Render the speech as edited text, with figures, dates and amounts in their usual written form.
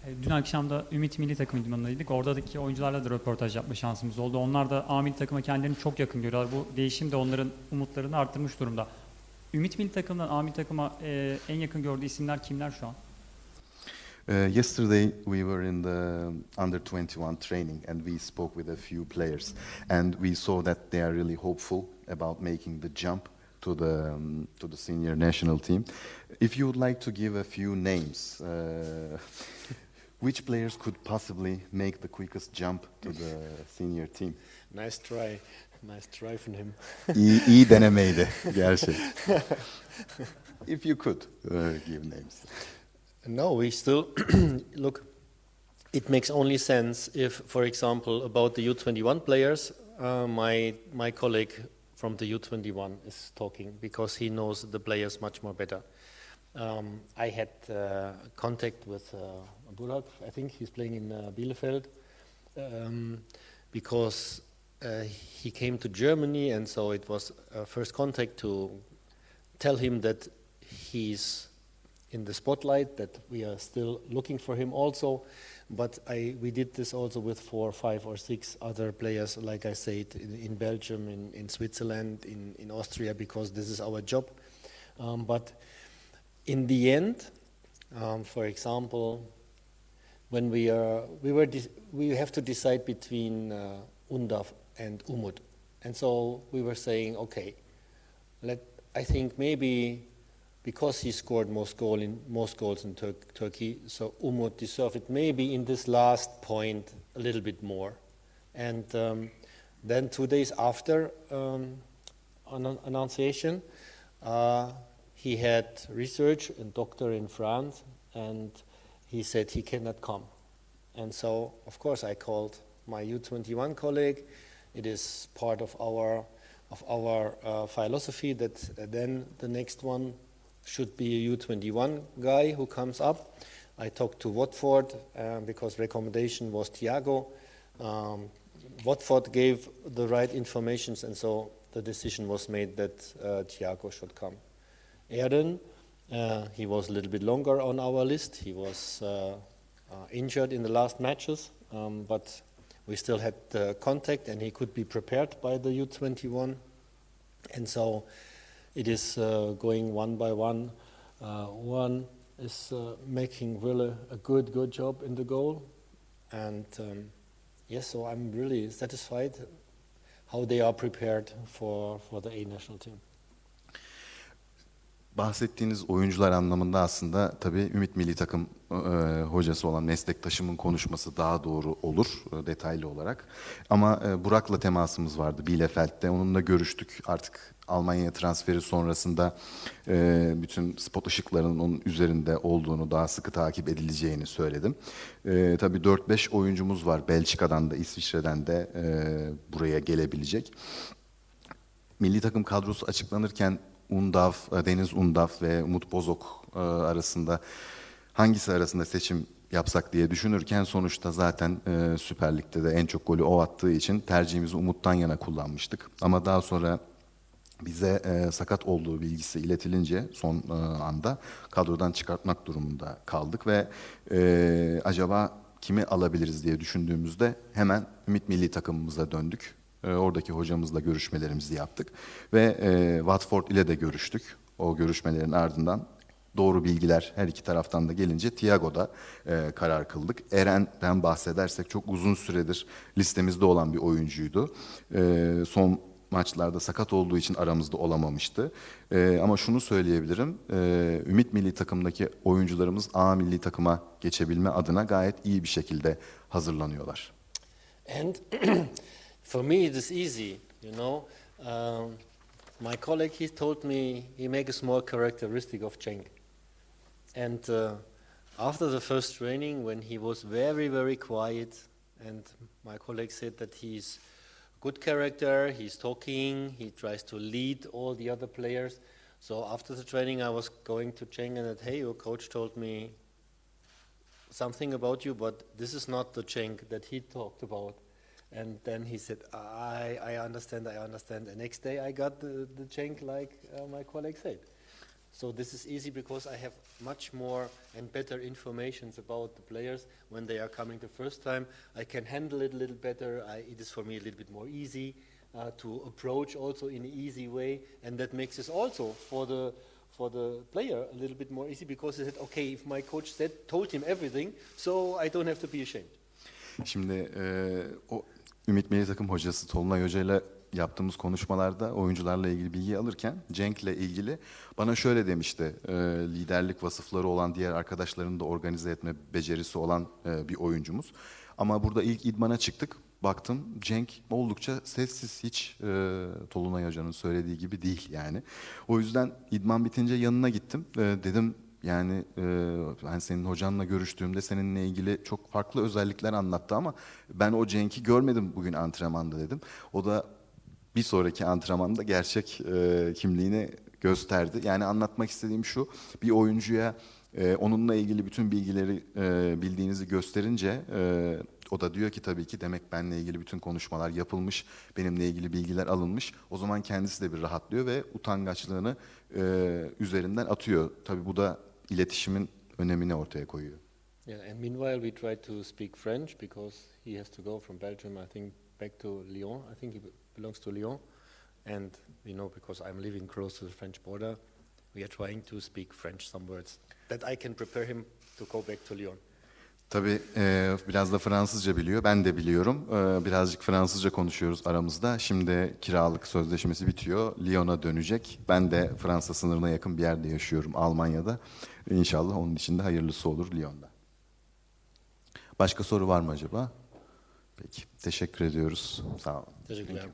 Dün akşam da Ümit Milli Takım idmanındaydık. Oradaki oyuncularla da röportaj yapma şansımız oldu. Onlar da A Milli Takıma kendilerini çok yakın görüyorlar. Bu değişim de onların umutlarını arttırmış durumda. Ümit Milli Takım'dan A Milli Takıma en yakın gördüğü isimler kimler şu an? Yesterday we were in the under-21 training and we spoke with a few players and we saw that they are really hopeful about making the jump to the senior national team. If you would like to give a few names, which players could possibly make the quickest jump to the senior team? Nice try. Nice try from him. iyi denemeydi gerçekten. If you could give names. No, we still look. It makes only sense if, for example, about the U21 players, my colleague from the U21 is talking because he knows the players much more better. I had contact with Burak. I think he's playing in Bielefeld because he came to Germany, and so it was first contact to tell him that he's in the spotlight, that we are still looking for him also. But we did this also with 4, 5 or 6 other players, like I said, in Belgium, in Switzerland, in Austria, because this is our job. But in the end, for example, when we have to decide between Undav and Umut, and so we were saying, okay, I think maybe because he scored most goals in Turkey, so Umut deserved it maybe in this last point a little bit more. And then 2 days after annunciation, he had research and doctor in France, and he said he cannot come. And so, of course, I called my U21 colleague. It is part of our philosophy that then the next one should be a U21 guy who comes up. I talked to Watford because recommendation was Thiago. Watford gave the right information, and so the decision was made that Thiago should come. Aaron, he was a little bit longer on our list. He was injured in the last matches, but we still had contact, and he could be prepared by the U21. And so it is going one by one. One is making really a good job in the goal. And yes, so I'm really satisfied how they are prepared for the A national team. Bahsettiğiniz oyuncular anlamında aslında tabii Ümit Milli Takım hocası olan meslektaşımın konuşması daha doğru olur detaylı olarak. Ama Burak'la temasımız vardı Bielefeld'de. Onunla görüştük. Artık Almanya transferi sonrasında bütün spot ışıklarının onun üzerinde olduğunu, daha sıkı takip edileceğini söyledim. Tabii 4-5 oyuncumuz var. Belçika'dan da, İsviçre'den de buraya gelebilecek. Milli takım kadrosu açıklanırken Deniz Undav ve Umut Bozok arasında hangisi arasında seçim yapsak diye düşünürken sonuçta zaten Süper Lig'de de en çok golü o attığı için tercihimizi Umut'tan yana kullanmıştık. Ama daha sonra bize sakat olduğu bilgisi iletilince son anda kadrodan çıkartmak durumunda kaldık ve acaba kimi alabiliriz diye düşündüğümüzde hemen Ümit Milli Takımımıza döndük. Oradaki hocamızla görüşmelerimizi yaptık ve Watford ile de görüştük. O görüşmelerin ardından doğru bilgiler her iki taraftan da gelince Thiago'da karar kıldık. Eren'den bahsedersek çok uzun süredir listemizde olan bir oyuncuydu. Son maçlarda sakat olduğu için aramızda olamamıştı. Ama şunu söyleyebilirim, Ümit Milli Takım'daki oyuncularımız A Milli Takım'a geçebilme adına gayet iyi bir şekilde hazırlanıyorlar. And for me, it is easy, you know. My colleague, he told me he make a small characteristic of Cenk. And after the first training, when he was very, very quiet, and my colleague said that he's good character, he's talking, he tries to lead all the other players. So after the training, I was going to Cenk and said, hey, your coach told me something about you, but this is not the Cenk that he talked about. And then he said, I understand. The next day I got the Cenk like my colleague said. So this is easy because I have much more and better informations about the players when they are coming the first time. I can handle it a little better. It is for me a little bit more easy to approach also in an easy way, and that makes it also for the player a little bit more easy because he said, okay, if my coach told him everything, so I don't have to be ashamed. Şimdi o Ümit Milli Takım hocası Tolunay Hoca ile yaptığımız konuşmalarda oyuncularla ilgili bilgi alırken Cenk'le ilgili bana şöyle demişti. Liderlik vasıfları olan, diğer arkadaşlarını da organize etme becerisi olan bir oyuncumuz. Ama burada ilk idmana çıktık. Baktım Cenk oldukça sessiz, hiç Tolunay Hoca'nın söylediği gibi değil yani. O yüzden idman bitince yanına gittim. Dedim yani ben senin hocanla görüştüğümde seninle ilgili çok farklı özellikler anlattı ama ben o Cenk'i görmedim bugün antrenmanda dedim. O da bir sonraki antrenmanda gerçek kimliğini gösterdi. Yani anlatmak istediğim şu, bir oyuncuya onunla ilgili bütün bilgileri bildiğinizi gösterince o da diyor ki tabii ki demek benimle ilgili bütün konuşmalar yapılmış, benimle ilgili bilgiler alınmış. O zaman kendisi de bir rahatlıyor ve utangaçlığını üzerinden atıyor. Tabii bu da iletişimin önemini ortaya koyuyor. Yeah, and meanwhile we try to speak French because he has to go from Belgium, I think, back to Lyon. I think he belongs to Lyon. And you know, because I'm living close to the French border, we are trying to speak French some words that I can prepare him to go back to Lyon. Tabii biraz da Fransızca biliyor, ben de biliyorum. Birazcık Fransızca konuşuyoruz aramızda. Şimdi kiralık sözleşmesi bitiyor, Lyon'a dönecek. Ben de Fransa sınırına yakın bir yerde yaşıyorum, Almanya'da. İnşallah onun için de hayırlısı olur Lyon'da. Başka soru var mı acaba? Peki, teşekkür ediyoruz. Sağ olun. Teşekkürler.